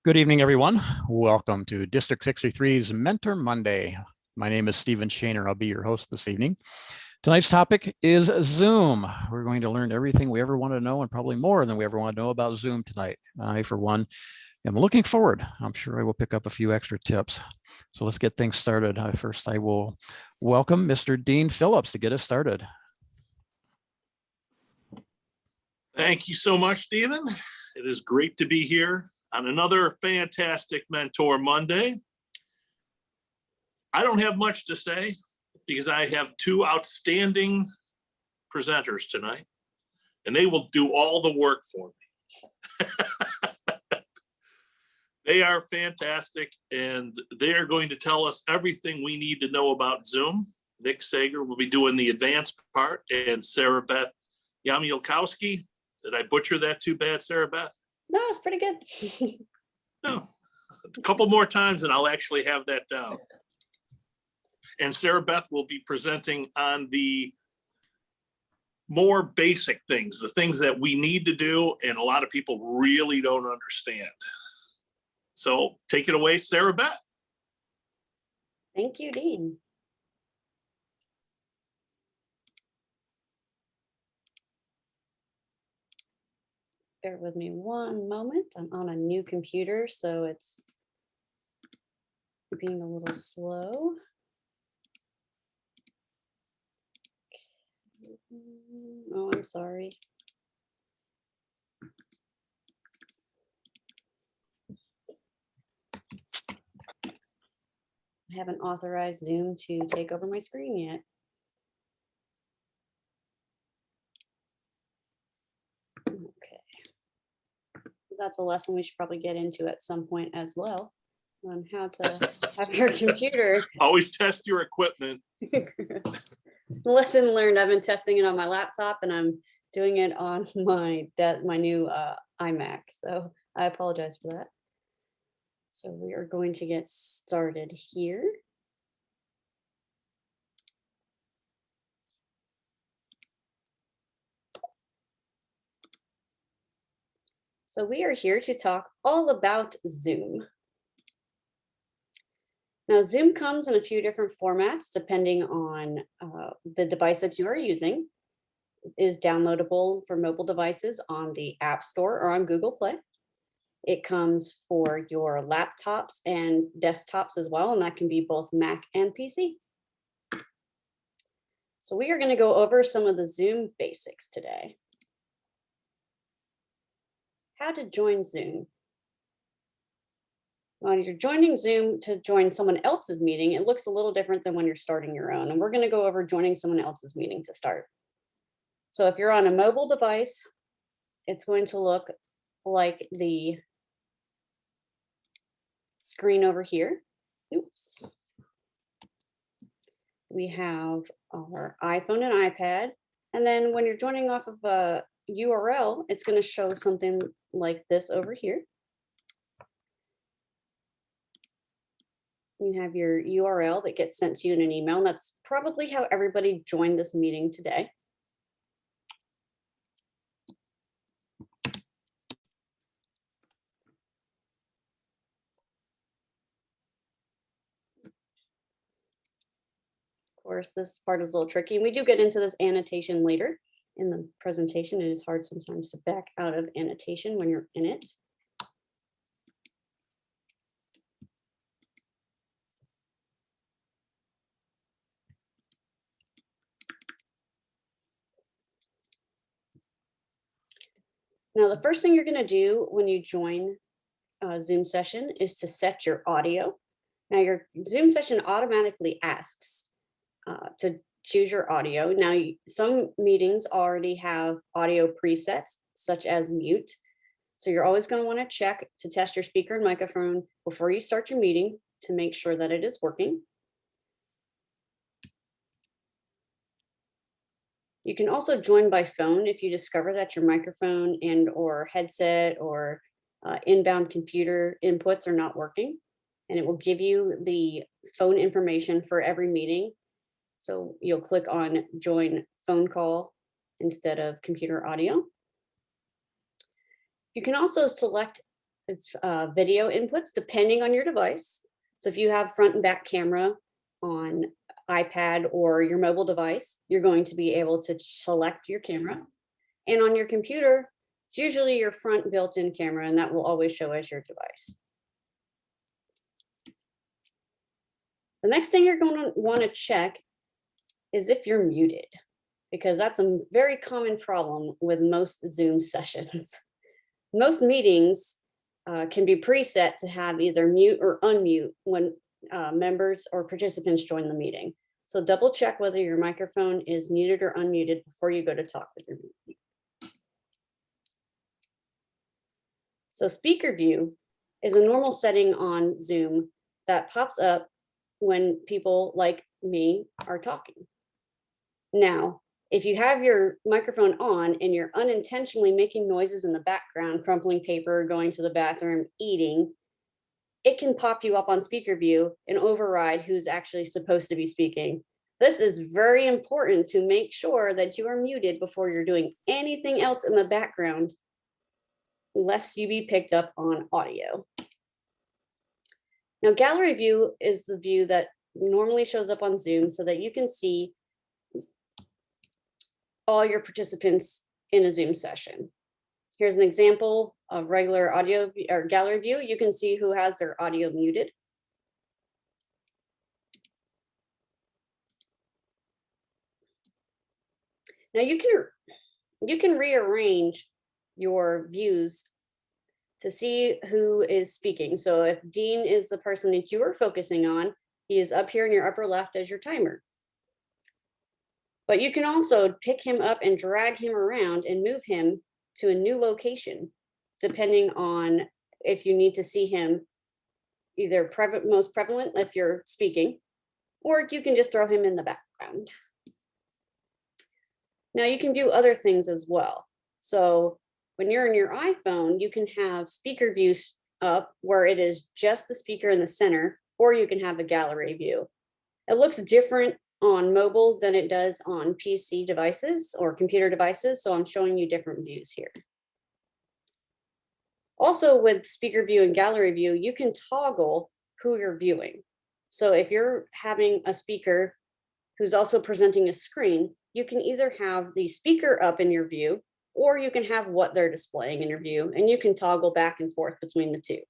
Good evening, everyone. Welcome to District 63's Mentor Monday. My name is Stephen Shaner. I'll be your host this evening. Tonight's topic is Zoom. We're going to learn everything we ever want to know and probably more than we ever want to know about Zoom tonight. I, for one, am looking forward. I'm sure I will pick up a few extra tips. So let's get things started. First, I will welcome Mr. Dean Phillips to get us started. Thank you so much, Stephen. It is great to be here on another fantastic Mentor Monday. I don't have much to say because I have two outstanding presenters tonight, and they will do all the work for me. They are fantastic, and they are going to tell us everything we need to know about Zoom. Nick Sager will be doing the advanced part, and Sarah Beth Yamielkowski. Did I butcher that too bad, Sarah Beth? No, it's pretty good. No, a couple more times and I'll actually have that down. And Sarah Beth will be presenting on the more basic things, the things that we need to do and a lot of people really don't understand. So take it away, Sarah Beth. Thank you, Dean. Bear with me one moment. I'm on a new computer, so it's being a little slow. Oh, I'm sorry. I haven't authorized Zoom to take over my screen yet. That's a lesson we should probably get into at some point as well, on how to have your computer. Always test your equipment. Lesson learned. I've been testing it on my laptop and I'm doing it on my new iMac. So I apologize for that. So we are going to get started here. So we are here to talk all about Zoom. Now, Zoom comes in a few different formats depending on the device that you are using. It is downloadable for mobile devices on the App Store or on Google Play. It comes for your laptops and desktops as well, and that can be both Mac and PC. So we are going to go over some of the Zoom basics today. How to join Zoom. When you're joining Zoom to join someone else's meeting, it looks a little different than when you're starting your own. And we're going to go over joining someone else's meeting to start. So if you're on a mobile device, it's going to look like the screen over here. Oops. We have our iPhone and iPad. And then when you're joining off of a URL, it's going to show something like this over here. You have your URL that gets sent to you in an email, and that's probably how everybody joined this meeting today. Of course, this part is a little tricky, and we do get into this annotation later in the presentation. It is hard sometimes to back out of annotation when you're in it. Now, the first thing you're going to do when you join a Zoom session is to set your audio. Now, your Zoom session automatically asks to choose your audio. Now, some meetings already have audio presets, such as mute. So you're always going to want to check to test your speaker and microphone before you start your meeting to make sure that it is working. You can also join by phone if you discover that your microphone and or headset or inbound computer inputs are not working, and it will give you the phone information for every meeting. So you'll click on join phone call instead of computer audio. You can also select It's video inputs depending on your device. So if you have front and back camera on iPad or your mobile device, you're going to be able to select your camera. And on your computer, it's usually your front built-in camera, and that will always show as your device. The next thing you're going to want to check is if you're muted, because that's a very common problem with most Zoom sessions. Most meetings can be preset to have either mute or unmute when members or participants join the meeting. So double check whether your microphone is muted or unmuted before you go to talk with your meeting. So speaker view is a normal setting on Zoom that pops up when people like me are talking. Now, if you have your microphone on and you're unintentionally making noises in the background, crumpling paper, going to the bathroom, eating, it can pop you up on speaker view and override who's actually supposed to be speaking. This is very important to make sure that you are muted before you're doing anything else in the background, lest you be picked up on audio. Now, gallery view is the view that normally shows up on Zoom so that you can see all your participants in a Zoom session. Here's an example of regular audio or gallery view. You can see who has their audio muted. Now you can rearrange your views to see who is speaking. So if Dean is the person that you are focusing on, he is up here in your upper left as your timer. But you can also pick him up and drag him around and move him to a new location, depending on if you need to see him either most prevalent if you're speaking, or you can just throw him in the background. Now you can view other things as well. So when you're in your iPhone, you can have speaker views up where it is just the speaker in the center, or you can have a gallery view. It looks different on mobile than it does on PC devices or computer devices, so I'm showing you different views here. Also with speaker view and gallery view, you can toggle who you're viewing. So if you're having a speaker who's also presenting a screen, you can either have the speaker up in your view, or you can have what they're displaying in your view, and you can toggle back and forth between the two.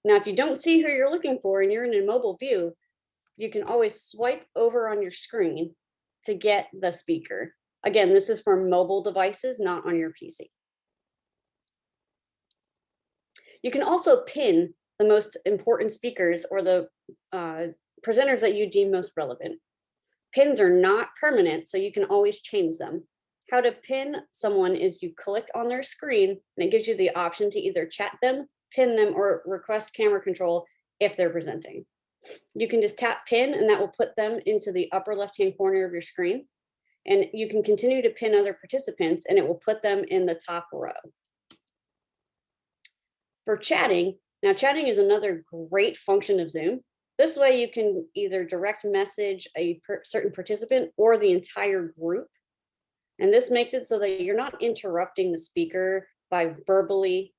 Now, if you don't see who you're looking for and you're in a mobile view, you can always swipe over on your screen to get the speaker. Again, this is for mobile devices, not on your PC. You can also pin the most important speakers or the presenters that you deem most relevant. Pins are not permanent, so you can always change them. How to pin someone is you click on their screen and it gives you the option to either chat them, pin them, or request camera control if they're presenting. You can just tap pin and that will put them into the upper left-hand corner of your screen. And you can continue to pin other participants and it will put them in the top row. For chatting, now chatting is another great function of Zoom. This way you can either direct message a certain participant or the entire group. And this makes it so that you're not interrupting the speaker by verbally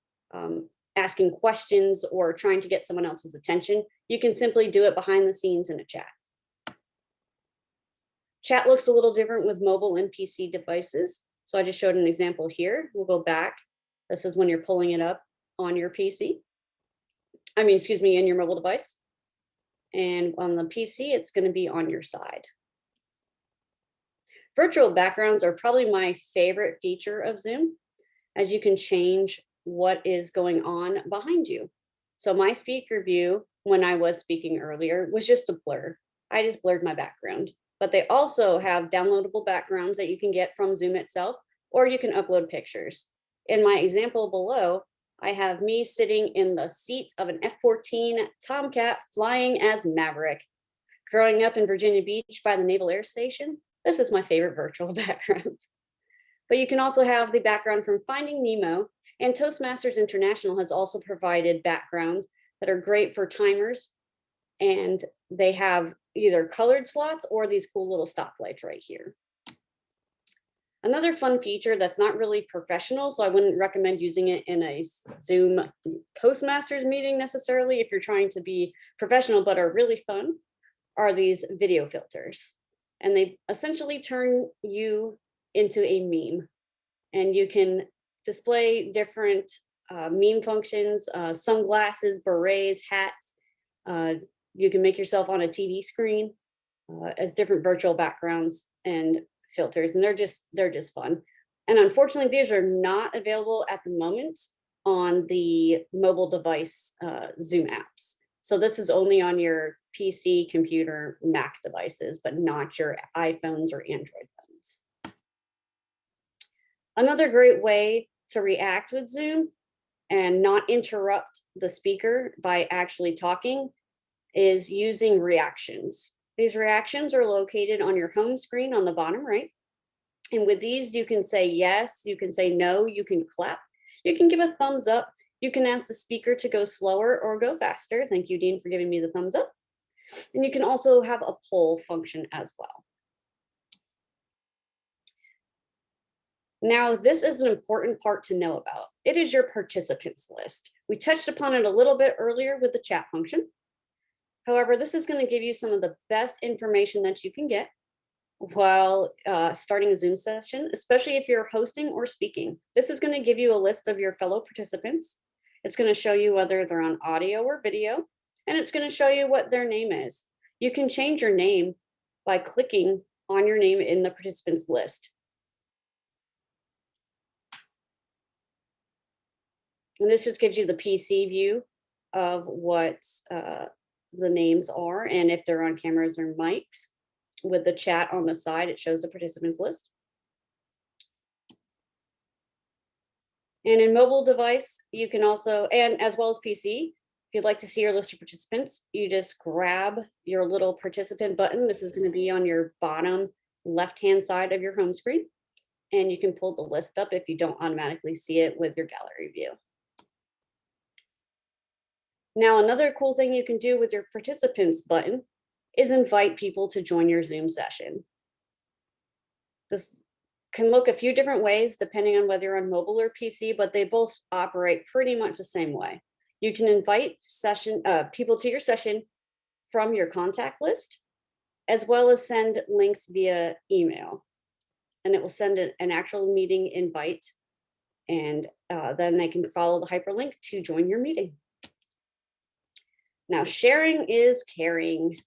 asking questions or trying to get someone else's attention. You can simply do it behind the scenes in a chat. Chat looks a little different with mobile and PC devices. So I just showed an example here. We'll go back. This is when you're pulling it up on your PC. In your mobile device. And on the PC, it's going to be on your side. Virtual backgrounds are probably my favorite feature of Zoom, as you can change what is going on behind you. So my speaker view, when I was speaking earlier, was just a blur. I just blurred my background. But they also have downloadable backgrounds that you can get from Zoom itself, or you can upload pictures. In my example below, I have me sitting in the seat of an F-14 Tomcat flying as Maverick. Growing up in Virginia Beach by the Naval Air Station, this is my favorite virtual background. But you can also have the background from Finding Nemo, and Toastmasters International has also provided backgrounds that are great for timers, and they have either colored slots or these cool little stoplights right here. Another fun feature that's not really professional, so I wouldn't recommend using it in a Zoom Toastmasters meeting necessarily if you're trying to be professional, but are really fun, are these video filters. And they essentially turn you into a meme. And you can display different meme functions, sunglasses, berets, hats. You can make yourself on a TV screen as different virtual backgrounds and filters, and they're just fun. And unfortunately, these are not available at the moment on the mobile device Zoom apps. So this is only on your PC, computer, Mac devices, but not your iPhones or Android phones. Another great way to react with Zoom and not interrupt the speaker by actually talking is using reactions. These reactions are located on your home screen on the bottom right. And with these, you can say yes, you can say no, you can clap, you can give a thumbs up, you can ask the speaker to go slower or go faster. Thank you, Dean, for giving me the thumbs up. And you can also have a poll function as well. Now, this is an important part to know about. It is your participants list. We touched upon it a little bit earlier with the chat function. However, this is going to give you some of the best information that you can get while starting a Zoom session, especially if you're hosting or speaking. This is going to give you a list of your fellow participants. It's going to show you whether they're on audio or video, and it's going to show you what their name is. You can change your name by clicking on your name in the participants list. And this just gives you the PC view of what the names are, and if they're on cameras or mics. With the chat on the side, it shows the participants list. And in mobile device, you can also, and as well as PC, if you'd like to see your list of participants, you just grab your little participant button. This is going to be on your bottom left-hand side of your home screen. And you can pull the list up if you don't automatically see it with your gallery view. Now, another cool thing you can do with your participants button is invite people to join your Zoom session. This can look a few different ways depending on whether you're on mobile or PC, but they both operate pretty much the same way. You can invite people to your session from your contact list, as well as send links via email. And it will send an actual meeting invite, and then they can follow the hyperlink to join your meeting. Now, sharing is caring.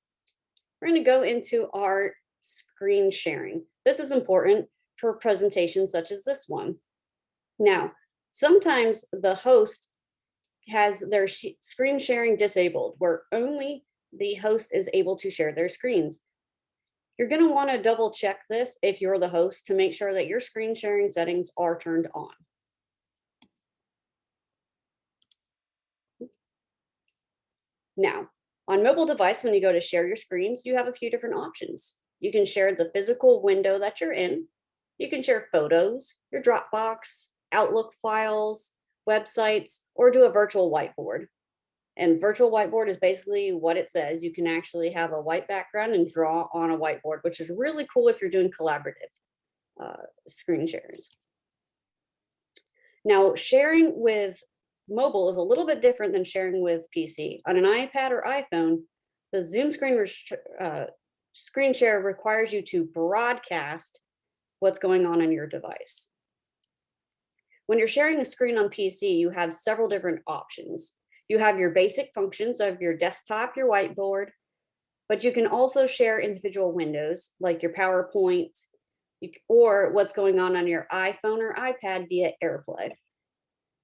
We're going to go into our screen sharing. This is important for presentations such as this one. Now, sometimes the host has their screen sharing disabled, where only the host is able to share their screens. You're going to want to double check this if you're the host to make sure that your screen sharing settings are turned on. Now, on mobile device, when you go to share your screens, you have a few different options. You can share the physical window that you're in. You can share photos, your Dropbox, Outlook files, websites, or do a virtual whiteboard. And virtual whiteboard is basically what it says. You can actually have a white background and draw on a whiteboard, which is really cool if you're doing collaborative screen shares. Now, sharing with mobile is a little bit different than sharing with PC. On an iPad or iPhone, the Zoom screen share requires you to broadcast what's going on your device. When you're sharing a screen on PC, you have several different options. You have your basic functions of your desktop, your whiteboard, but you can also share individual windows like your PowerPoint or what's going on your iPhone or iPad via AirPlay.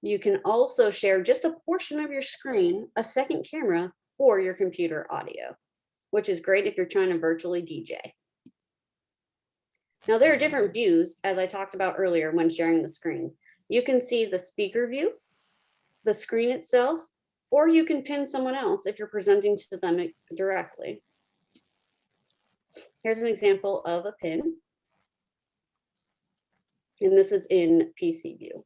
You can also share just a portion of your screen, a second camera, or your computer audio, which is great if you're trying to virtually DJ. Now, there are different views, as I talked about earlier when sharing the screen. You can see the speaker view, the screen itself, or you can pin someone else if you're presenting to them directly. Here's an example of a pin. And this is in PC view.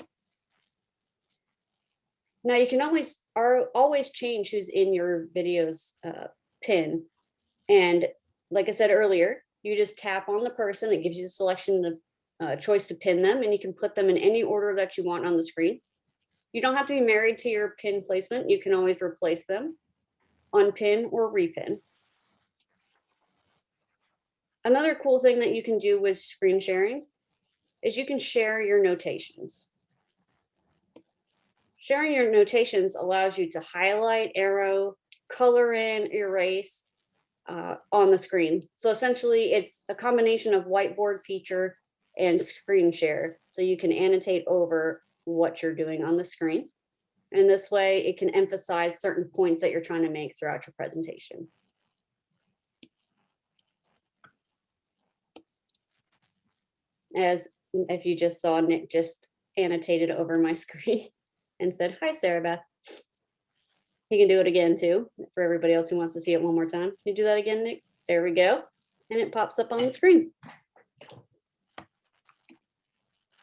Now, you can always change who's in your video's pin. And like I said earlier, you just tap on the person. It gives you a selection of choice to pin them, and you can put them in any order that you want on the screen. You don't have to be married to your pin placement. You can always replace them, unpin or repin. Another cool thing that you can do with screen sharing is you can share your notations. Sharing your notations allows you to highlight, arrow, color in, erase on the screen. So essentially it's a combination of whiteboard feature and screen share. So you can annotate over what you're doing on the screen. And this way it can emphasize certain points that you're trying to make throughout your presentation. As if you just saw, Nick just annotated over my screen and said, "Hi, Sarah Beth." He can do it again too, for everybody else who wants to see it one more time. Can you do that again, Nick? There we go. And it pops up on the screen.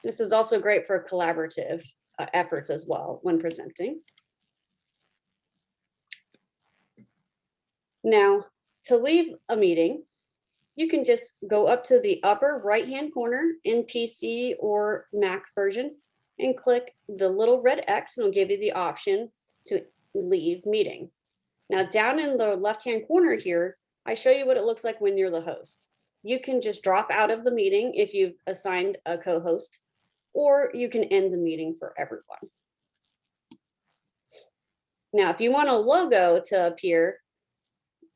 This is also great for collaborative efforts as well when presenting. Now, to leave a meeting, you can just go up to the upper right-hand corner in PC or Mac version and click the little red X, and it'll give you the option to leave meeting. Now, down in the left-hand corner here, I show you what it looks like when you're the host. You can just drop out of the meeting if you've assigned a co-host, or you can end the meeting for everyone. Now, if you want a logo to appear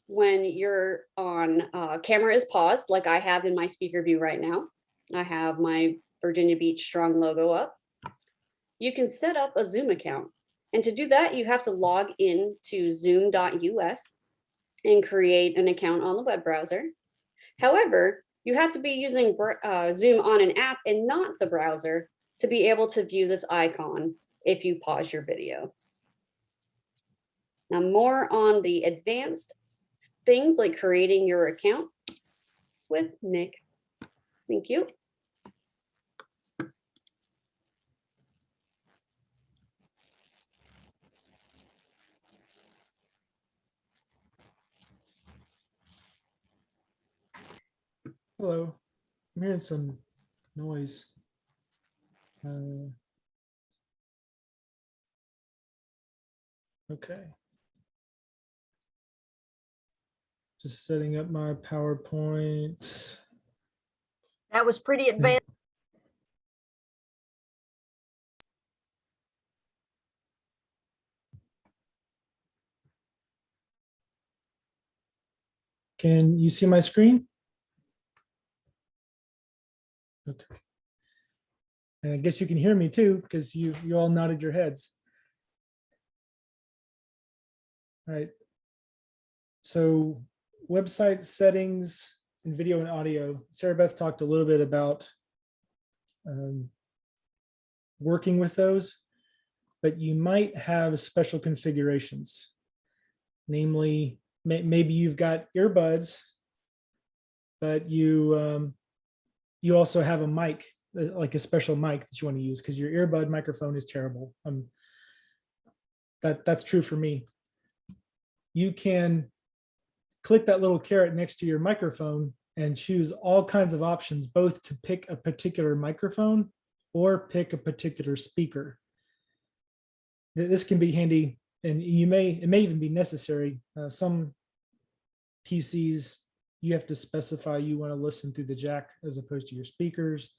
when you're on camera is paused, like I have in my speaker view right now, I have my Virginia Beach Strong logo up. You can set up a Zoom account. And to do that, you have to log in to zoom.us and create an account on the web browser. However, you have to be using Zoom on an app and not the browser to be able to view this icon if you pause your video. Now, more on the advanced things like creating your account with Nick. Thank you. Hello, I'm hearing some noise. Okay. Just setting up my PowerPoint. That was pretty advanced. Can you see my screen? Okay. And I guess you can hear me too, because you all nodded your heads. All right. So website settings and video and audio. Sarah Beth talked a little bit about working with those, but you might have special configurations. Namely, maybe you've got earbuds, but you also have a mic, like a special mic that you want to use because your earbud microphone is terrible. That's true for me. You can click that little caret next to your microphone and choose all kinds of options, both to pick a particular microphone or pick a particular speaker. This can be handy, and it may even be necessary. Some PCs, you have to specify you want to listen through the jack as opposed to your speakers.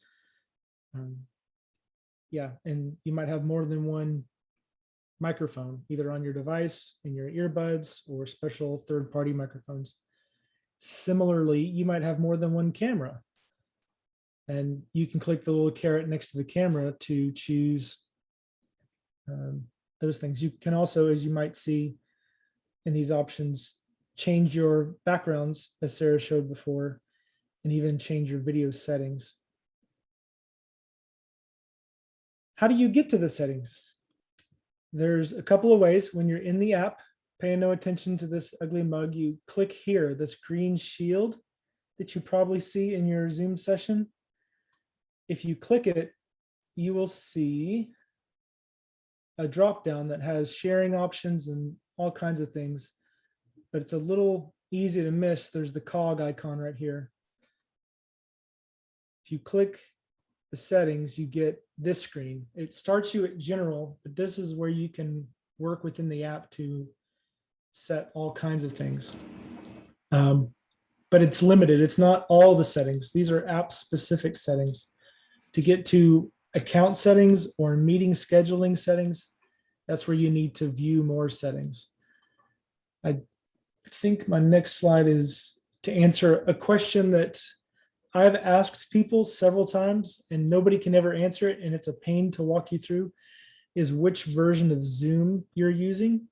Yeah, and you might have more than one microphone, either on your device, in your earbuds, or special third-party microphones. Similarly, you might have more than one camera, and you can click the little caret next to the camera to choose those things. You can also, as you might see in these options, change your backgrounds, as Sarah showed before, and even change your video settings. How do you get to the settings? There's a couple of ways. When you're in the app, paying no attention to this ugly mug, you click here, this green shield that you probably see in your Zoom session. If you click it, you will see a drop down that has sharing options and all kinds of things, but it's a little easy to miss. There's the cog icon right here. If you click the settings, you get this screen. It starts you at general, but this is where you can work within the app to set all kinds of things. But it's limited. It's not all the settings. These are app specific settings. To get to account settings or meeting scheduling settings, that's where you need to view more settings. I think my next slide is to answer a question that I've asked people several times and nobody can ever answer it, and it's a pain to walk you through, is which version of Zoom you're using.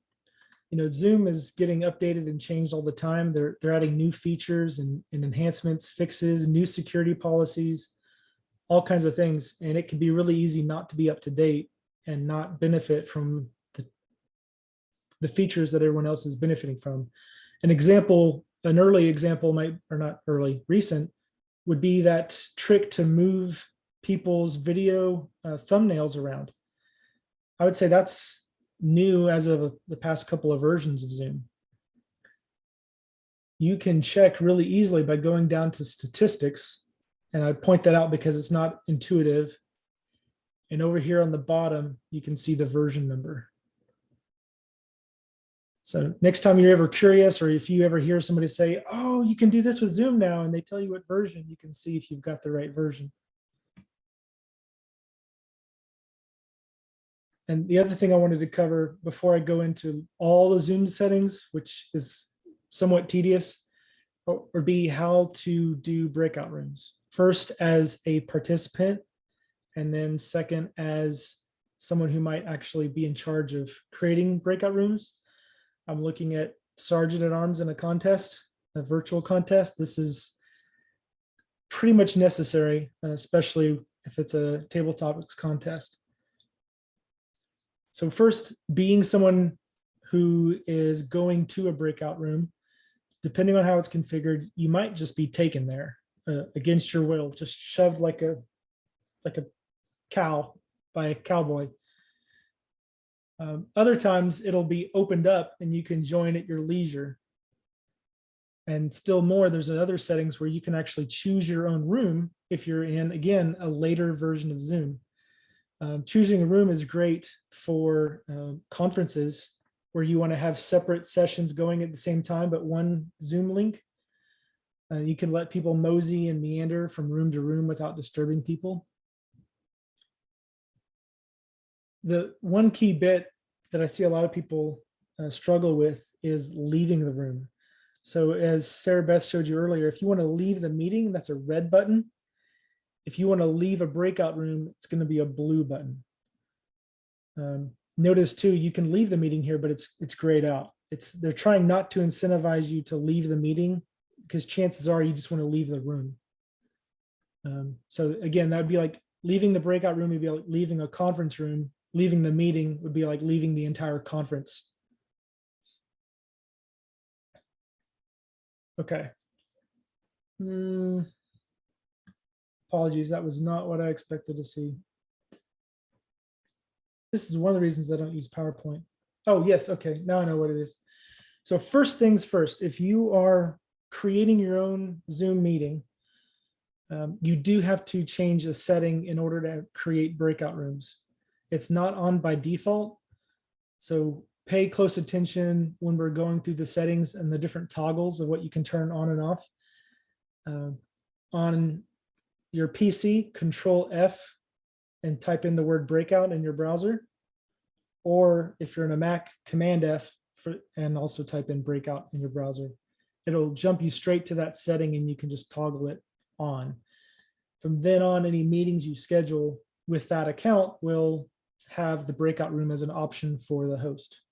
Zoom is getting updated and changed all the time. They're adding new features and enhancements, fixes, new security policies, all kinds of things. And it can be really easy not to be up to date and not benefit from the features that everyone else is benefiting from. An early example recent, would be that trick to move people's video thumbnails around. I would say that's new as of the past couple of versions of Zoom. You can check really easily by going down to statistics, and I point that out because it's not intuitive. And over here on the bottom, you can see the version number. So next time you're ever curious, or if you ever hear somebody say, oh, you can do this with Zoom now, and they tell you what version, you can see if you've got the right version. And the other thing I wanted to cover before I go into all the Zoom settings, which is somewhat tedious, would be how to do breakout rooms. First as a participant, and then second as someone who might actually be in charge of creating breakout rooms. I'm looking at Sergeant at Arms in a contest, a virtual contest. This is pretty much necessary, especially if it's a table topics contest. So first, being someone who is going to a breakout room, depending on how it's configured, you might just be taken there against your will, just shoved like a cow by a cowboy. Other times it'll be opened up and you can join at your leisure. And still more, there's other settings where you can actually choose your own room if you're in, again, a later version of Zoom. Choosing a room is great for conferences where you want to have separate sessions going at the same time, but one Zoom link. You can let people mosey and meander from room to room without disturbing people. The one key bit that I see a lot of people struggle with is leaving the room. So as Sarah Beth showed you earlier, if you want to leave the meeting, that's a red button. If you want to leave a breakout room, it's going to be a blue button. Notice too, you can leave the meeting here, but it's grayed out. They're trying not to incentivize you to leave the meeting because chances are you just want to leave the room. So again, that'd be like leaving the breakout room would be like leaving a conference room. Leaving the meeting would be like leaving the entire conference. Okay. Apologies, that was not what I expected to see. This is one of the reasons I don't use PowerPoint. Oh, yes, okay, now I know what it is. So first things first, if you are creating your own Zoom meeting, you do have to change a setting in order to create breakout rooms. It's not on by default. So pay close attention when we're going through the settings and the different toggles of what you can turn on and off. On your PC, Control F and type in the word breakout in your browser. Or if you're in a Mac, Command F and also type in breakout in your browser. It'll jump you straight to that setting and you can just toggle it on. From then on, any meetings you schedule with that account will have the breakout room as an option for the host.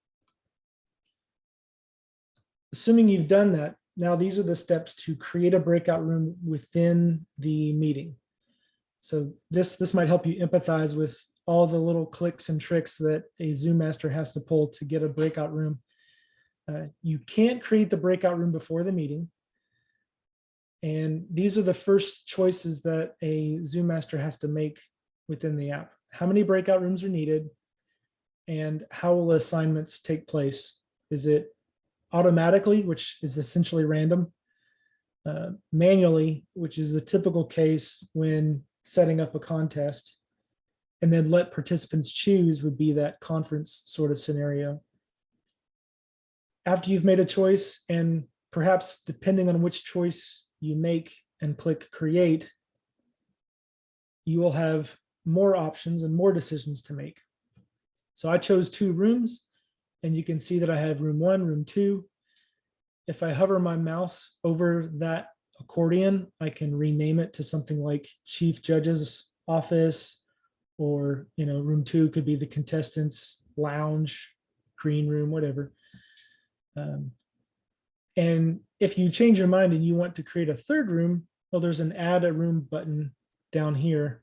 Assuming you've done that, now these are the steps to create a breakout room within the meeting. So this might help you empathize with all the little clicks and tricks that a Zoom master has to pull to get a breakout room. You can't create the breakout room before the meeting. And these are the first choices that a Zoom master has to make within the app. How many breakout rooms are needed? And how will assignments take place? Is it automatically, which is essentially random, manually, which is the typical case when setting up a contest. And then let participants choose would be that conference sort of scenario. After you've made a choice, and perhaps depending on which choice you make and click create, you will have more options and more decisions to make. So I chose 2 rooms, and you can see that I have room 1, room 2. If I hover my mouse over that accordion, I can rename it to something like Chief Judge's Office, or, you know, room 2 could be the contestants' lounge, green room, whatever. And if you change your mind and you want to create a 3rd room, well, there's an add a room button down here.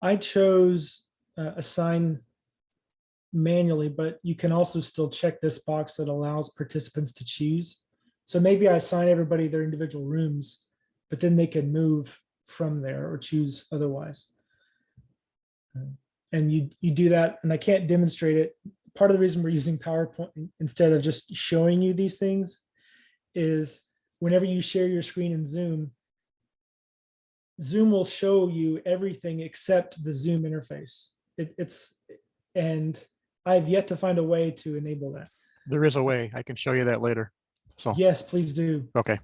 I chose assign manually, but you can also still check this box that allows participants to choose. So maybe I assign everybody their individual rooms, but then they can move from there or choose otherwise. And you do that, and I can't demonstrate it. Part of the reason we're using PowerPoint instead of just showing you these things is whenever you share your screen in Zoom, Zoom will show you everything except the Zoom interface. And I've yet to find a way to enable that. There is a way. I can show you that later. So, Yes, please do. okay.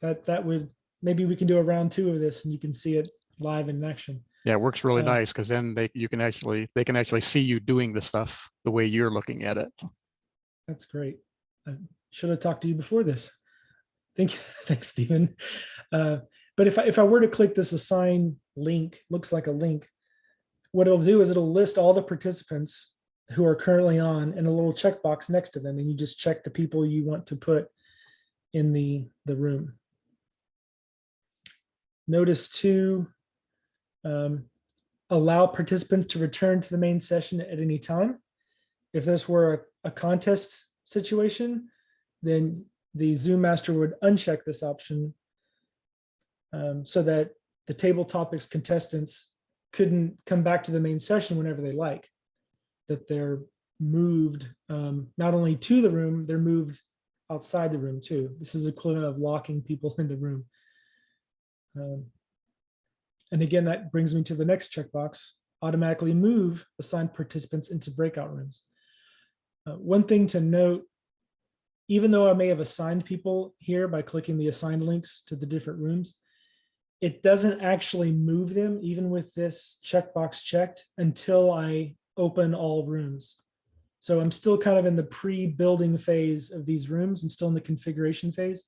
That would, maybe we can do a round 2 of this and you can see it live in action. Yeah, it works really nice because then they can actually see you doing the stuff the way you're looking at it. That's great. I should have talked to you before this. Thanks, Stephen. But if I were to click this assign link, looks like a link, what it'll do is it'll list all the participants who are currently on and a little checkbox next to them, and you just check the people you want to put in the room. Notice too, allow participants to return to the main session at any time. If this were a contest situation, then the Zoom master would uncheck this option so that the table topics contestants couldn't come back to the main session whenever they like, that they're moved not only to the room, they're moved outside the room too. This is equivalent of locking people in the room. And again, that brings me to the next checkbox, automatically move assigned participants into breakout rooms. One thing to note, even though I may have assigned people here by clicking the assigned links to the different rooms, it doesn't actually move them, even with this checkbox checked, until I open all rooms. So I'm still kind of in the pre-building phase of these rooms. I'm still in the configuration phase.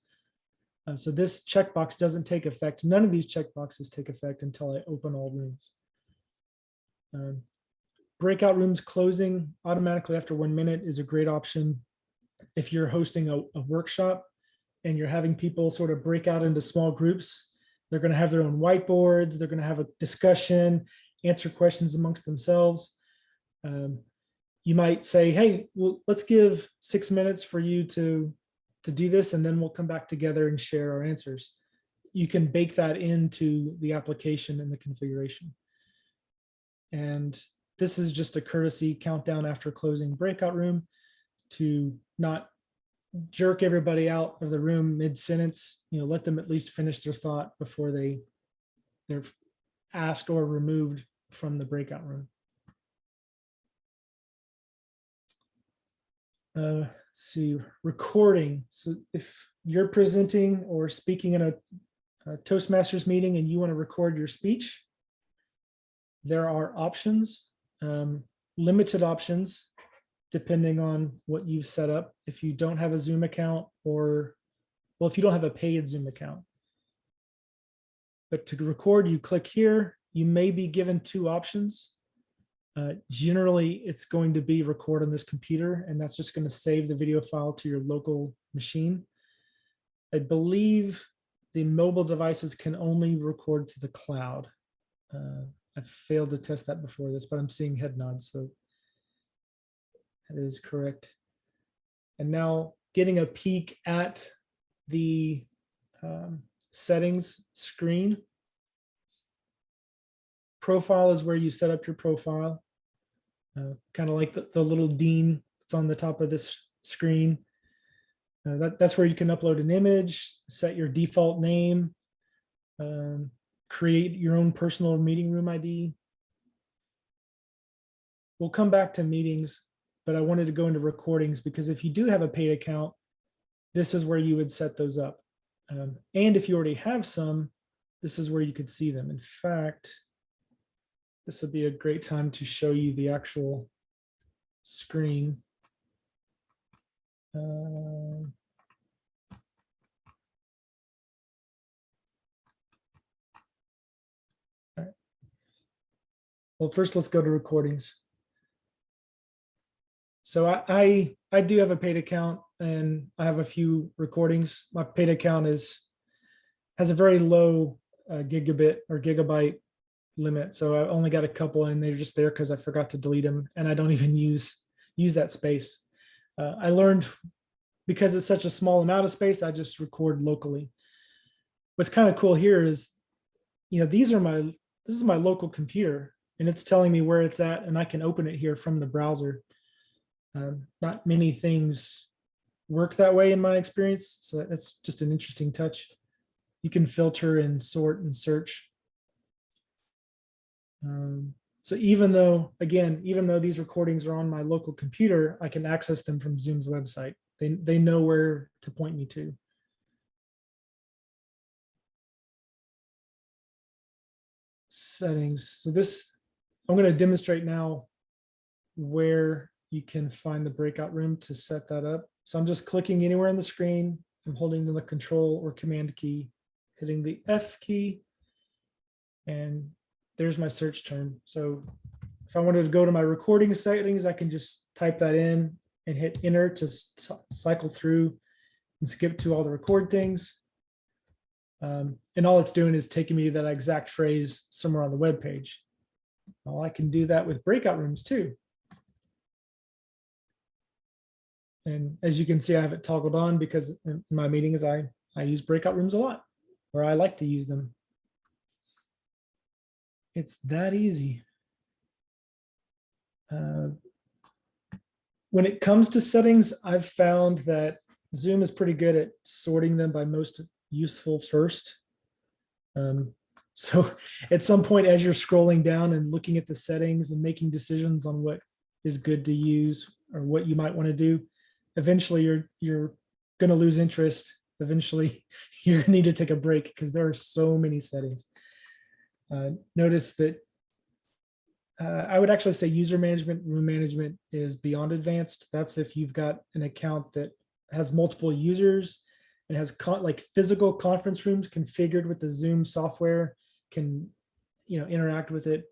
So this checkbox doesn't take effect. None of these checkboxes take effect until I open all rooms. Breakout rooms closing automatically after 1 minute is a great option if you're hosting a workshop and you're having people sort of break out into small groups. They're going to have their own whiteboards. They're going to have a discussion, answer questions amongst themselves. You might say, hey, well, let's give 6 minutes for you to do this, and then we'll come back together and share our answers. You can bake that into the application and the configuration. And this is just a courtesy countdown after closing breakout room to not jerk everybody out of the room mid-sentence. Let them at least finish their thought before they're asked or removed from the breakout room. Let's see, recording. So if you're presenting or speaking in a Toastmasters meeting and you want to record your speech, there are options, limited options, depending on what you've set up. If you don't have a Zoom account, or, well, if you don't have a paid Zoom account. But to record, you click here. You may be given 2 options. Generally, it's going to be record on this computer, and that's just going to save the video file to your local machine. I believe the mobile devices can only record to the cloud. I've failed to test that before this, but I'm seeing head nods, so that is correct. And now getting a peek at the settings screen. Profile is where you set up your profile. Kind of like the little Dean that's on the top of this screen. That's where you can upload an image, set your default name. create your own personal meeting room ID. We'll come back to meetings, but I wanted to go into recordings because if you do have a paid account, this is where you would set those up. And if you already have some, this is where you could see them. In fact, this would be a great time to show you the actual screen. Well, first let's go to recordings. So I do have a paid account and I have a few recordings. My paid account has a very low gigabit or gigabyte limit. So I only got a couple and they're just there because I forgot to delete them and I don't even use that space. I learned because it's such a small amount of space, I just record locally. What's kind of cool here is, this is my local computer and it's telling me where it's at and I can open it here from the browser. Not many things work that way in my experience. So that's just an interesting touch. You can filter and sort and search. So even though these recordings are on my local computer, I can access them from Zoom's website. They know where to point me to. Settings. So I'm going to demonstrate now where you can find the breakout room to set that up. So I'm just clicking anywhere on the screen. I'm holding the control or command key, hitting the F key, and there's my search term. So if I wanted to go to my recording settings, I can just type that in and hit enter to cycle through and skip to all the record things. And all it's doing is taking me to that exact phrase somewhere on the web page. Well, I can do that with breakout rooms too. And as you can see, I have it toggled on because in my meetings, I use breakout rooms a lot, or I like to use them. It's that easy. When it comes to settings, I've found that Zoom is pretty good at sorting them by most useful first. So at some point, as you're scrolling down and looking at the settings and making decisions on what is good to use or what you might want to do, eventually you're going to lose interest. Eventually, you're going to need to take a break because there are so many settings. Notice that I would actually say user management, room management is beyond advanced. That's if you've got an account that has multiple users and has like physical conference rooms configured with the Zoom software, can interact with it.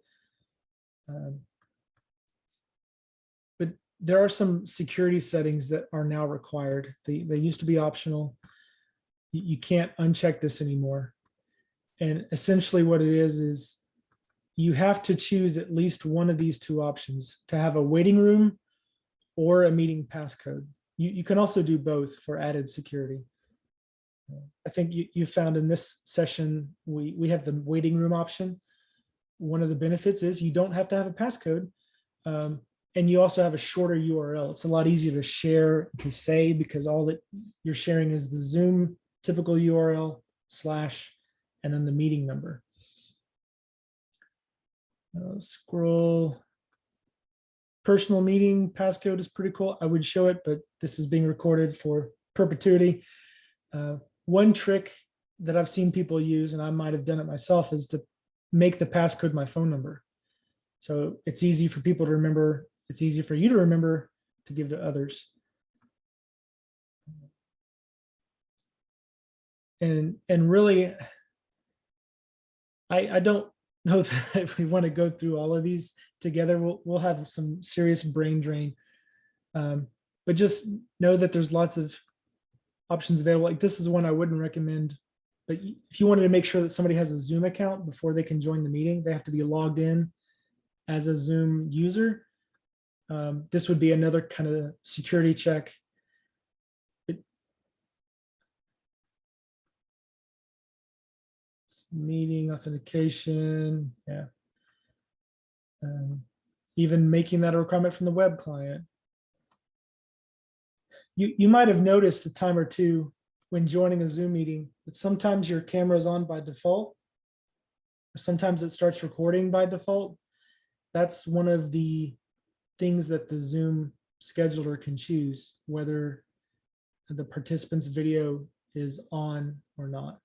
But there are some security settings that are now required. They used to be optional. You can't uncheck this anymore. And essentially what it is you have to choose at least one of these two options to have a waiting room or a meeting passcode. You can also do both for added security. I think you found in this session, we have the waiting room option. One of the benefits is you don't have to have a passcode. And you also have a shorter URL. It's a lot easier to share, to say, because all that you're sharing is the Zoom typical URL / and then the meeting number. Scroll. Personal meeting passcode is pretty cool. I would show it, but this is being recorded for perpetuity. One trick that I've seen people use, and I might have done it myself, is to make the passcode my phone number. So it's easy for people to remember. It's easy for you to remember to give to others. And really, I don't know that if we want to go through all of these together, we'll have some serious brain drain. But just know that there's lots of options available. Like this is one I wouldn't recommend, but if you wanted to make sure that somebody has a Zoom account before they can join the meeting, they have to be logged in as a Zoom user. This would be another kind of security check. Meeting authentication, yeah. Even making that a requirement from the web client. You might have noticed a time or two when joining a Zoom meeting that sometimes your camera is on by default. sometimes it starts recording by default. That's one of the things that the Zoom scheduler can choose, whether the participant's video is on or not.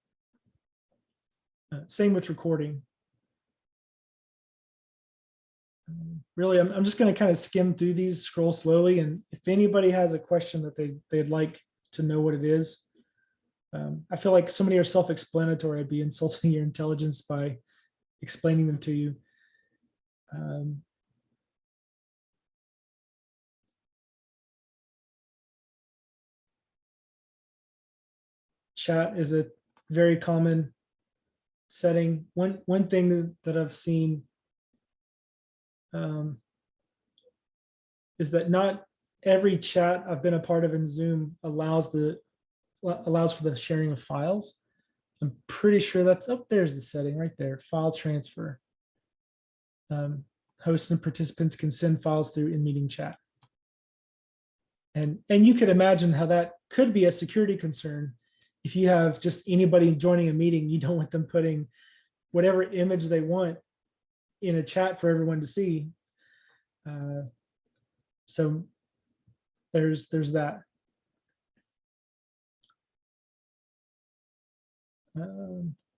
Same with recording. Really, I'm just going to kind of skim through these, scroll slowly, and if anybody has a question that they'd like to know what it is, I feel like so many are self-explanatory. I'd be insulting your intelligence by explaining them to you. Chat is a very common setting. One thing that I've seen is that not every chat I've been a part of in Zoom allows for the sharing of files. I'm pretty sure that's up there's the setting right there, file transfer. Hosts and participants can send files through in-meeting chat. And you could imagine how that could be a security concern. If you have just anybody joining a meeting, you don't want them putting whatever image they want in a chat for everyone to see. So there's that.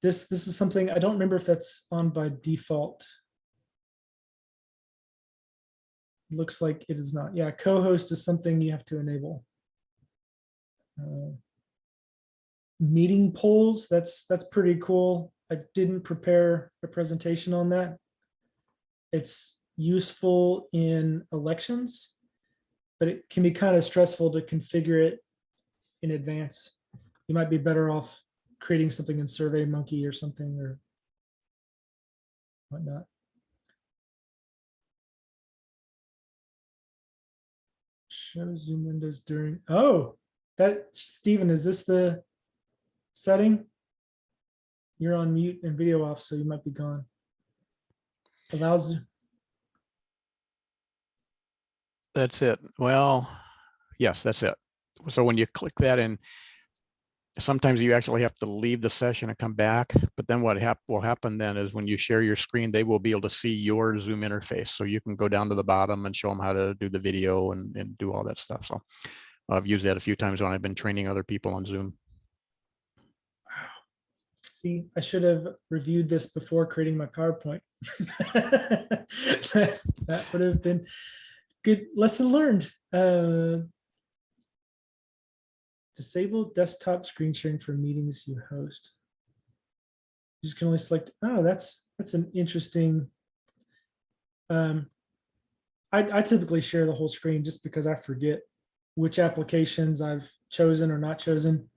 This is something I don't remember if that's on by default. Looks like it is not. Yeah, co-host is something you have to enable. Meeting polls, that's pretty cool. I didn't prepare a presentation on that. It's useful in elections, but it can be kind of stressful to configure it in advance. You might be better off creating something in SurveyMonkey or something or whatnot. Show Zoom windows during, oh, that, Stephen, is this the setting? You're on mute and video off, so you might be gone. Allows. That's it. Well, yes, that's it. So when you click that in, sometimes you actually have to leave the session and come back. But then what will happen then is when you share your screen, they will be able to see your Zoom interface. So you can go down to the bottom and show them how to do the video and do all that stuff. So I've used that a few times when I've been training other people on Zoom. See, I should have reviewed this before creating my PowerPoint. that would have been good lesson learned. Disable desktop screen sharing for meetings you host. You just can only select, oh, that's an interesting. I typically share the whole screen just because I forget which applications I've chosen or not chosen.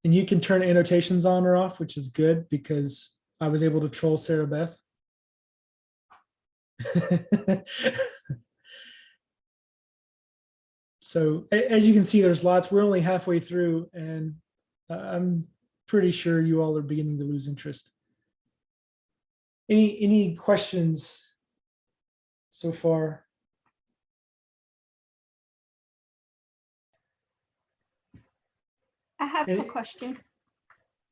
And you can turn annotations on or off, which is good because I was able to troll Sarah Beth. So as you can see, there's lots. We're only halfway through, and I'm pretty sure you all are beginning to lose interest. Any questions so far? I have a question.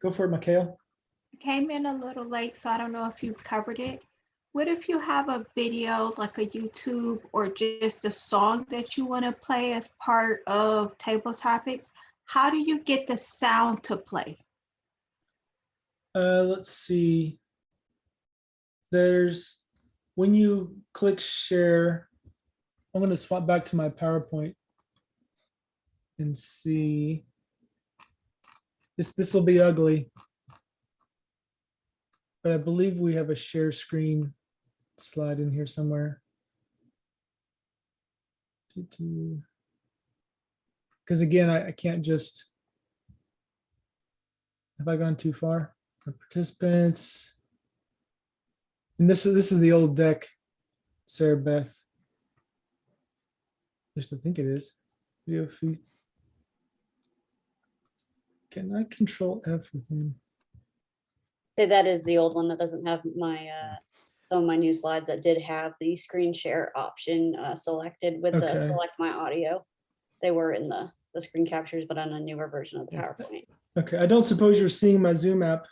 Go for it, Mikhail. I came in a little late, so I don't know if you covered it. What if you have a video like a YouTube or just a song that you want to play as part of table topics? How do you get the sound to play? Let's see. There's, when you click share, I'm going to swap back to my PowerPoint and see. This will be ugly, but I believe we have a share screen slide in here somewhere. Because again, I can't just, have I gone too far? The participants. And this is the old deck, Sarah Beth. At least I think it is. Video feed. Can I control F within? That is the old one that doesn't have my some of my new slides that did have the screen share option selected with the Okay. select my audio. They were in the screen captures, but on a newer version of the PowerPoint. Okay, I don't suppose you're seeing my Zoom app.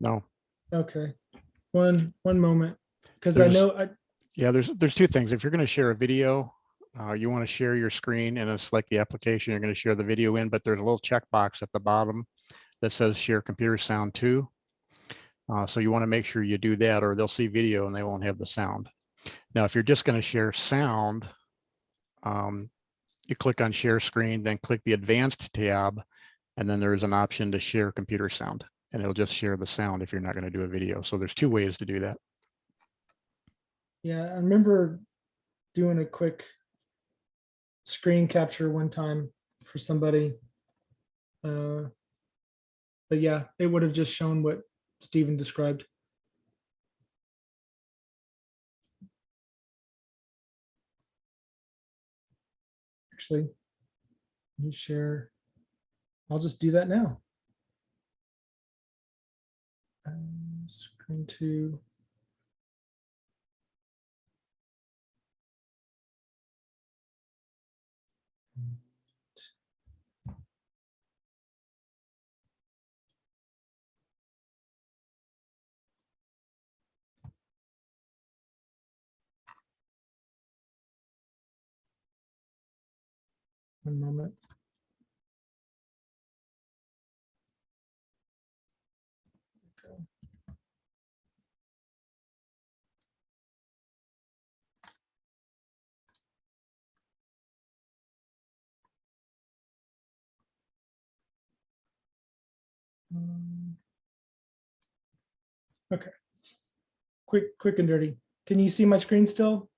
No. Okay, one moment, because I There's- know, Yeah, there's two things. If you're going to share a video, you want to share your screen and it's like the application you're going to share the video in, but there's a little checkbox at the bottom that says share computer sound too. So you want to make sure you do that or they'll see video and they won't have the sound. Now, if you're just going to share sound, you click on share screen, then click the advanced tab, and then there's an option to share computer sound and it'll just share the sound if you're not going to do a video. So there's two ways to do that. yeah, I remember doing a quick screen capture one time for somebody. But yeah, it would have just shown what Stephen described. Actually, you share. I'll just do that now. Screen two. One moment. Okay. Okay. Quick and dirty. Can you see my screen still?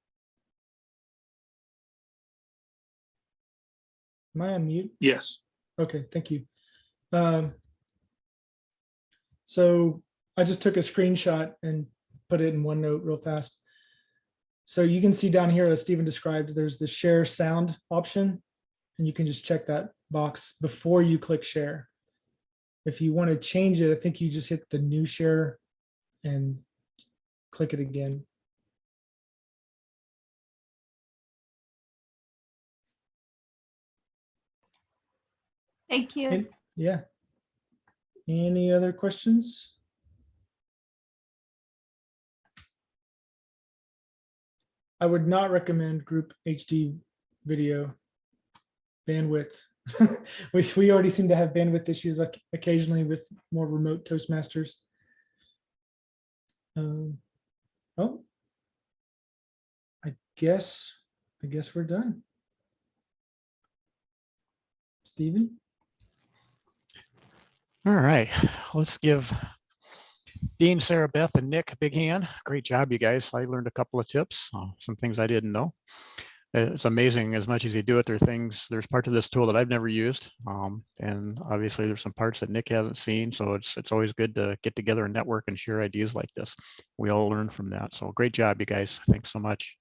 Am I on mute? Yes. Okay, thank you. So I just took a screenshot and put it in OneNote real fast. So you can see down here, as Stephen described, there's the share sound option, and you can just check that box before you click share. If you want to change it, I think you just hit the new share and click it again. Thank you. And, yeah. Any other questions? I would not recommend group HD video bandwidth. we already seem to have bandwidth issues occasionally with more remote Toastmasters. Oh, I guess we're done. Stephen? All right, let's give Dean, Sarah Beth, and Nick a big hand. Great job, you guys. I learned a couple of tips, some things I didn't know. It's amazing as much as you do it, there's parts of this tool that I've never used. And obviously there's some parts that Nick hasn't seen. So it's always good to get together and network and share ideas like this. We all learn from that. So great job, you guys. Thanks so much.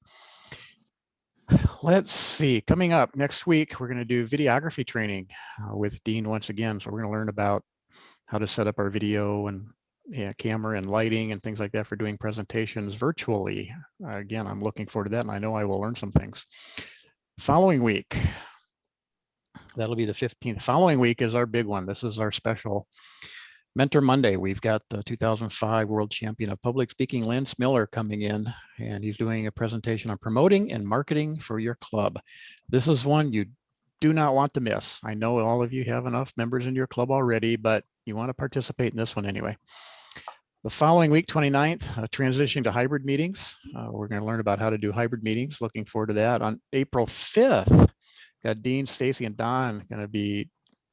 Let's see, coming up next week, we're going to do videography training with Dean once again. So we're going to learn about how to set up our video and camera and lighting and things like that for doing presentations virtually. Again, I'm looking forward to that, and I know I will learn some things. Following week, that'll be the 15th. Following week is our big one. This is our special Mentor Monday. We've got the 2005 World Champion of Public Speaking, Lance Miller, coming in, and he's doing a presentation on promoting and marketing for your club. This is one you do not want to miss. I know all of you have enough members in your club already, but you want to participate in this one anyway. The following week, 29th, transitioning to hybrid meetings. We're going to learn about how to do hybrid meetings. Looking forward to that. On April 5th, got Dean, Stacy, and Don going to be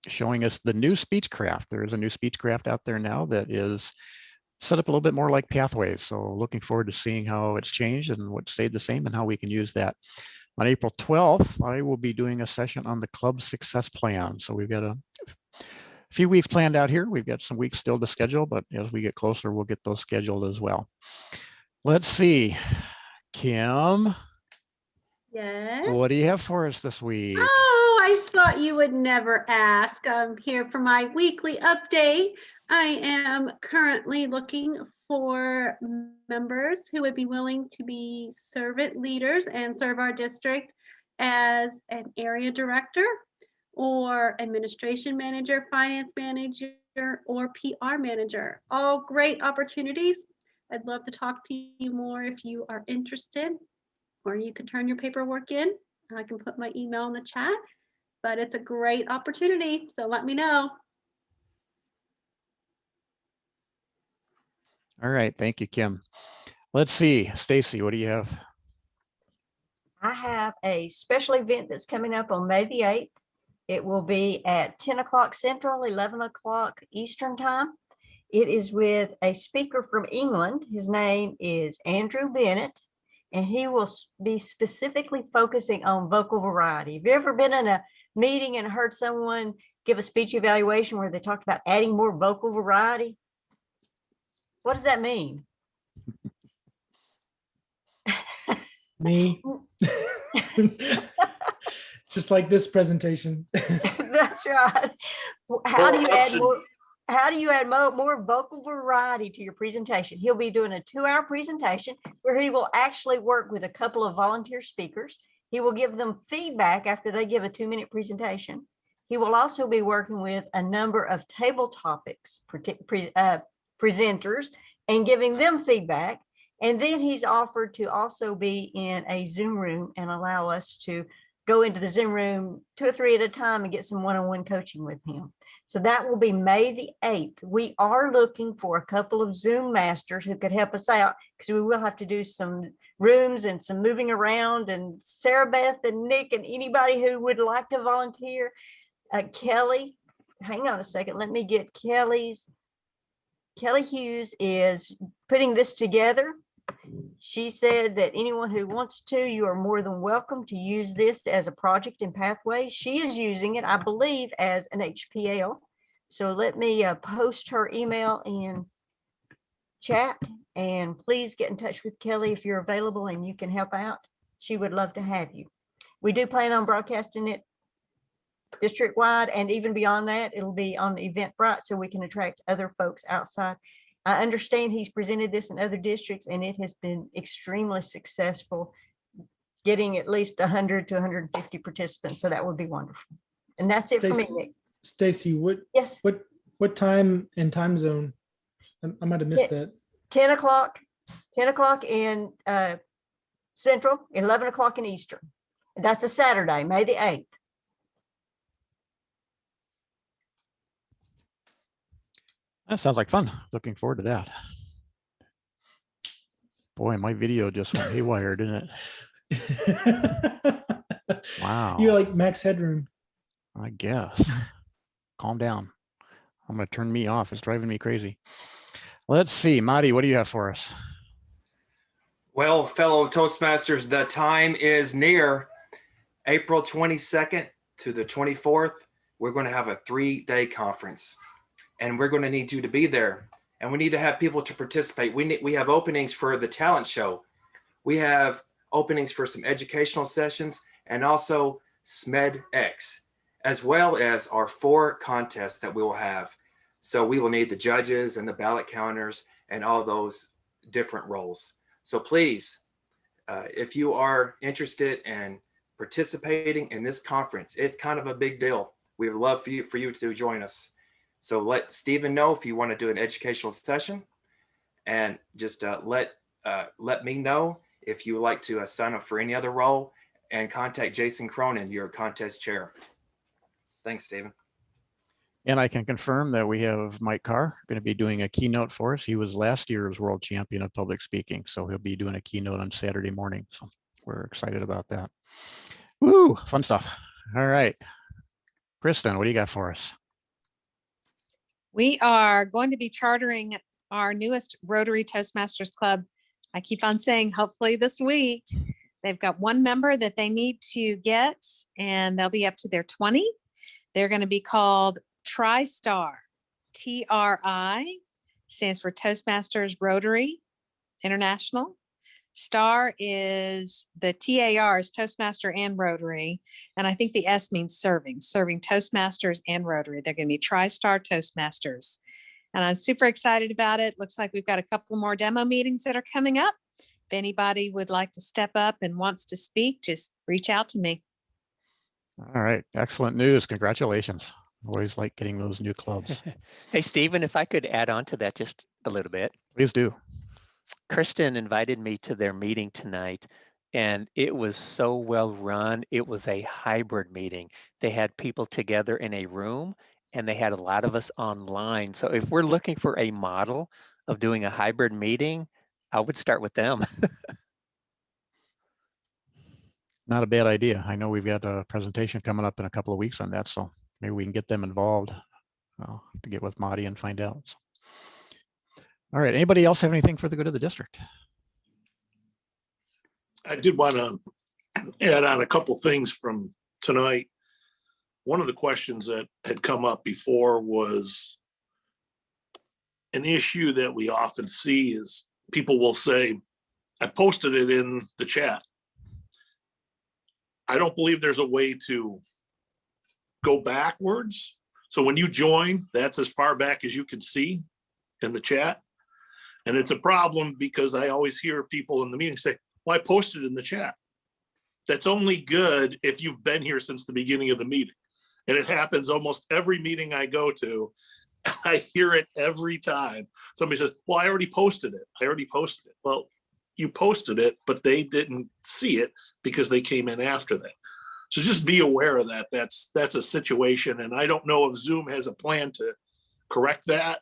showing us the new Speechcraft. There is a new Speechcraft out there now that is set up a little bit more like Pathways. So looking forward to seeing how it's changed and what stayed the same and how we can use that. On April 12th, I will be doing a session on the club success plan. So we've got a few weeks planned out here. We've got some weeks still to schedule, but as we get closer, we'll get those scheduled as well. Let's see, Kim, Yes. what do you have for us this week? Oh, I thought you would never ask. I'm here for my weekly update. I am currently looking for members who would be willing to be servant leaders and serve our district as an area director or administration manager, finance manager, or PR manager. All great opportunities. I'd love to talk to you more if you are interested, or you can turn your paperwork in. I can put my email in the chat, but it's a great opportunity. So let me know. All right. Thank you, Kim. Let's see. Stacy, what do you have? I have a special event that's coming up on May the 8th. It will be at 10 o'clock Central, 11 o'clock Eastern time. It is with a speaker from England. His name is Andrew Bennett, and he will be specifically focusing on vocal variety. Have you ever been in a meeting and heard someone give a speech evaluation where they talked about adding more vocal variety? What does that mean? Me. Just like this presentation. That's right. How do you add more vocal variety to your presentation? He'll be doing a 2-hour presentation where he will actually work with a couple of volunteer speakers. He will give them feedback after they give a 2-minute presentation. He will also be working with a number of table topics presenters and giving them feedback. And then he's offered to also be in a Zoom room and allow us to go into the Zoom room 2 or 3 at a time and get some one-on-one coaching with him. So that will be May the 8th. We are looking for a couple of Zoom masters who could help us out, because we will have to do some rooms and some moving around. And Sarah Beth and Nick and anybody who would like to volunteer. Kelly, hang on a second. Let me get Kelly Hughes is putting this together. She said that anyone who wants to, you are more than welcome to use this as a project in Pathways. She is using it, I believe, as an HPL. So let me post her email in chat, and please get in touch with Kelly if you're available and you can help out. She would love to have you. We do plan on broadcasting it district-wide, and even beyond that, it'll be on Eventbrite so we can attract other folks outside. I understand he's presented this in other districts, and it has been extremely successful, getting at least 100 to 150 participants. So that would be wonderful. And that's it for me, Nick. Stacy, Yes. What time and time zone? I might have missed that. 10 o'clock in Central, 11 o'clock in Eastern. That's a Saturday, May the 8th. That sounds like fun. Looking forward to that. Boy, my video just went haywire, didn't it? Wow. You're like Max Headroom. I guess. Calm down. I'm going to turn me off. It's driving me crazy. Let's see. Madi, what do you have for us? Well, fellow Toastmasters, the time is near. April 22nd to the 24th, we're going to have a 3-day conference. And we're going to need you to be there. And we need to have people to participate. We have openings for the talent show. We have openings for some educational sessions, and also SMEDX, as well as our 4 contests that we will have. So we will need the judges and the ballot counters and all those different roles. So please, if you are interested in participating in this conference, it's kind of a big deal. We would love for you to join us. So let Stephen know if you want to do an educational session, and just let me know if you would like to sign up for any other role, and contact Jason Cronin, your contest chair. Thanks, Stephen. And I can confirm that we have Mike Carr going to be doing a keynote for us. He was last year's world champion of public speaking, so he'll be doing a keynote on Saturday morning. So we're excited about that. Woo, fun stuff. All right. Kristen, what do you got for us? We are going to be chartering our newest Rotary Toastmasters Club. I keep on saying, hopefully this week. They've got 1 member that they need to get, and they'll be up to their 20. They're going to be called TriStar. TRI stands for Toastmasters Rotary International. STAR is the TAR is Toastmaster and Rotary. And I think the S means serving Toastmasters and Rotary. They're going to be TriStar Toastmasters. And I'm super excited about it. Looks like we've got a couple more demo meetings that are coming up. If anybody would like to step up and wants to speak, just reach out to me. All right. Excellent news. Congratulations. Always like getting those new clubs. Hey, Stephen, if I could add on to that just a little bit. Please do. Kristen invited me to their meeting tonight, and it was so well run. It was a hybrid meeting. They had people together in a room, and they had a lot of us online. So if we're looking for a model of doing a hybrid meeting, I would start with them. Not a bad idea. I know we've got a presentation coming up in a couple of weeks on that, so maybe we can get them involved. I'll have to get with Marty and find out. So. All right, anybody else have anything for the good of the district? I did want to add on a couple things from tonight. One of the questions that had come up before was an issue that we often see is people will say, I've posted it in the chat. I don't believe there's a way to go backwards. So when you join, that's as far back as you can see in the chat. And it's a problem because I always hear people in the meeting say, well, I posted in the chat. That's only good if you've been here since the beginning of the meeting. And it happens almost every meeting I go to. I hear it every time. Somebody says, well, I already posted it. I already posted it. Well, you posted it, but they didn't see it because they came in after that. So just be aware of that. That's a situation. And I don't know if Zoom has a plan to correct that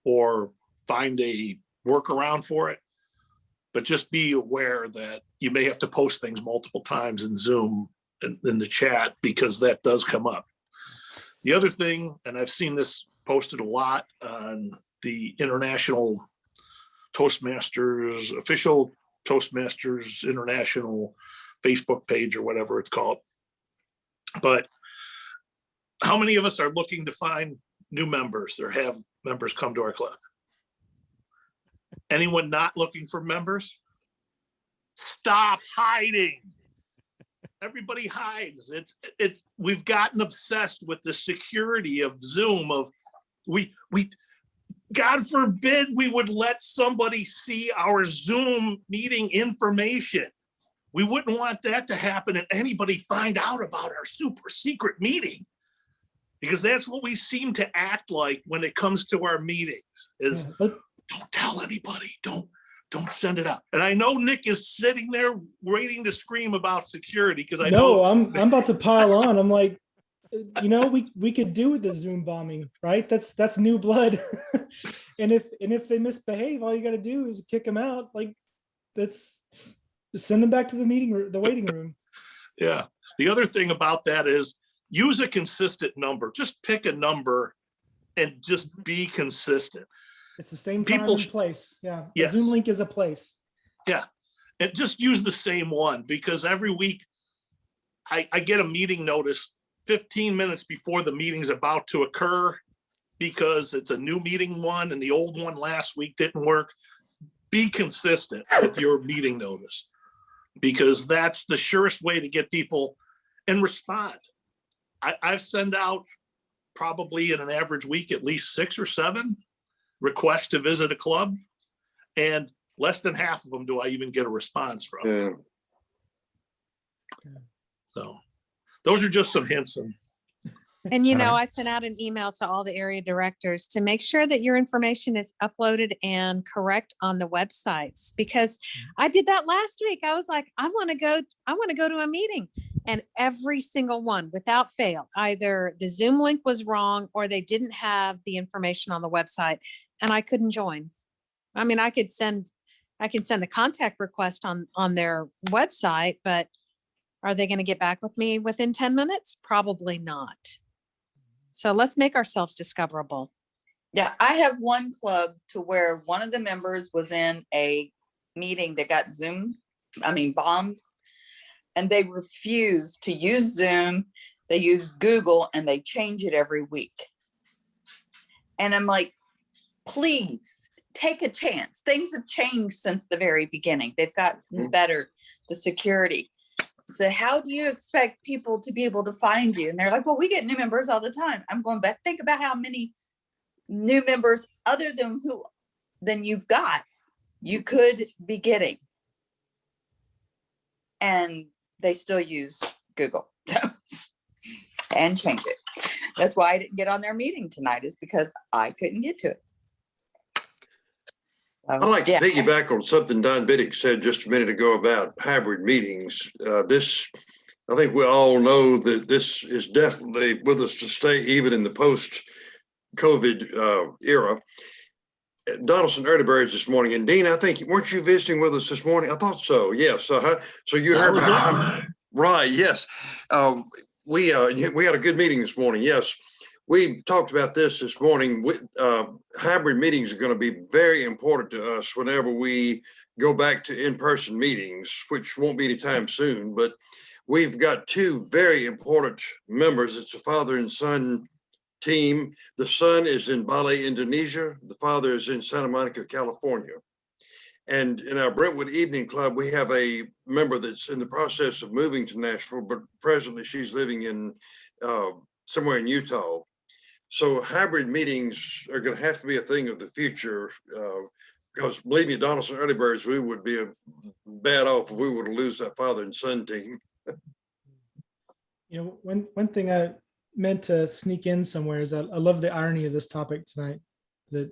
or find a workaround for it. But just be aware that you may have to post things multiple times in Zoom in the chat because that does come up. The other thing, and I've seen this posted a lot on the International Toastmasters, official Toastmasters International Facebook page or whatever it's called. But how many of us are looking to find new members or have members come to our club? Anyone not looking for members? Stop hiding. Everybody hides. We've gotten obsessed with the security of Zoom of we God forbid we would let somebody see our Zoom meeting information. We wouldn't want that to happen and anybody find out about our super secret meeting, because that's what we seem to act like when it comes to our meetings is don't tell anybody, don't send it out. And I know Nick is sitting there waiting to scream about security because I know. I'm about to pile on. I'm like, you know, we could do with the Zoom bombing, right? That's new blood. and if they misbehave, all you got to do is kick them out. Like just send them back to the the waiting room. Yeah. The other thing about that is use a consistent number. Just pick a number and just be consistent. It's the same time and place. Yeah. Yes. Zoom link is a place. Yeah. And just use the same one because every week I get a meeting notice 15 minutes before the meeting's about to occur because it's a new meeting one and the old one last week didn't work. Be consistent with your meeting notice because that's the surest way to get people and respond. I've sent out probably in an average week at least 6 or 7 requests to visit a club, and less than half of them do I even get a response from. Yeah. So those are just some hints. And, you know, I sent out an email to all the area directors to make sure that your information is uploaded and correct on the websites, because I did that last week. I was like, I want to go to a meeting, and every single one without fail, either the Zoom link was wrong or they didn't have the information on the website and I couldn't join. I mean, I can send a contact request on their website, but are they going to get back with me within 10 minutes? Probably not. So let's make ourselves discoverable. Yeah, I have one club to where one of the members was in a meeting that got bombed, and they refused to use Zoom. They use Google and they change it every week. And I'm like, please take a chance. Things have changed since the very beginning. They've gotten better, the security. So how do you expect people to be able to find you? And they're like, well, we get new members all the time. I'm going back. Think about how many new members other than you've got, you could be getting. And they still use Google and change it. That's why I didn't get on their meeting tonight, is because I couldn't get to it. So, I'd like to yeah. piggyback on something Don Biddick said just a minute ago about hybrid meetings. I think we all know that this is definitely with us to stay even in the post-COVID era. Donaldson Early Birds this morning, and Dean, I think, weren't you visiting with us this morning? I thought so. Yes. So you I heard was right? Yes. We had a good meeting this morning. Yes. We talked about this morning. Hybrid meetings are going to be very important to us whenever we go back to in-person meetings, which won't be anytime soon. But we've got two very important members. It's a father and son team. The son is in Bali, Indonesia. The father is in Santa Monica, California. And in our Brentwood Evening Club, we have a member that's in the process of moving to Nashville, but presently she's living in somewhere in Utah. So hybrid meetings are going to have to be a thing of the future, because believe me, Donaldson Early Birds, we would be bad off if we were to lose that father and son team. You know, one thing I meant to sneak in somewhere is I love the irony of this topic tonight. That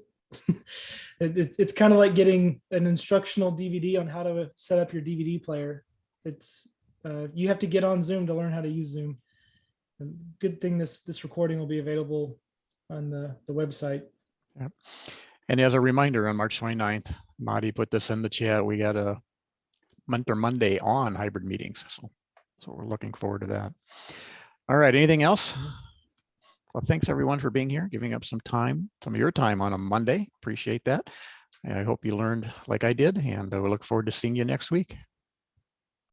it's kind of like getting an instructional DVD on how to set up your DVD player. It's you have to get on Zoom to learn how to use Zoom. And good thing this recording will be available on the website. Yep. And as a reminder, on March 29th, Marty put this in the chat. We got a Mentor Monday on hybrid meetings. So we're looking forward to that. All right. Anything else? Well, thanks everyone for being here, giving up some of your time on a Monday. Appreciate that. And I hope you learned like I did, and we look forward to seeing you next week.